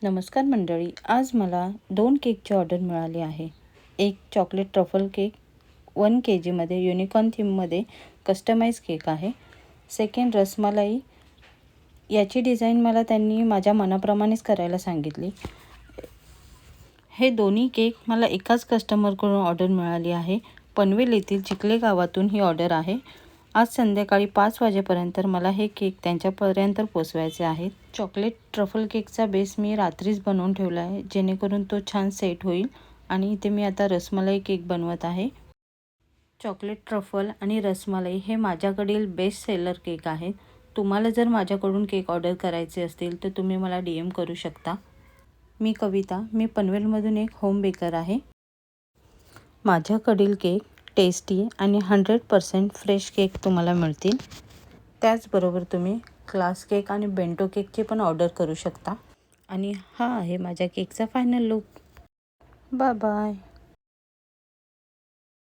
नमस्कार मंडळी, आज मला 2 केकची ऑर्डर मिळाली आहे. एक चॉकलेट ट्रफल केक 1 kgमध्ये युनिकॉर्न थीममध्ये कस्टमाइज केक आहे. सेकंड रसमलाई, याची डिझाईन मला त्यांनी माझ्या मनाप्रमाणेच करायला सांगितली. हे दोन्ही केक मला एकाच कस्टमरकडून ऑर्डर मिळाली आहे. पनवेल येथील चिखले गावातून ही ऑर्डर आहे. आज संध्याकाळी 5 वाजेपर्यंत मला हे केक त्यांच्यापर्यंत पोचवायचे आहेत. चॉकलेट ट्रफल केकचा बेस मी रात्रीच बनवून ठेवला आहे, जेणेकरून तो छान सेट होईल. आणि इथे मी आता रसमलाई केक बनवत आहे. चॉकलेट ट्रफल आणि रसमलाई हे माझ्याकडील बेस्ट सेलर केक आहेत. तुम्हाला जर माझ्याकडून केक ऑर्डर करायचे असतील तर तुम्ही मला DM करू शकता. मी कविता, मी पनवेलमधून एक होम बेकर आहे. माझ्याकडील केक टेस्टी आणि 100% फ्रेश केक तुम्हाला मिळतील. त्याचबरोबर तुम्ही क्लास केक आणि बेंटो केकची पण ऑर्डर करू शकता. आणि हा आहे माझ्या केकचा फायनल लुक. Bye bye.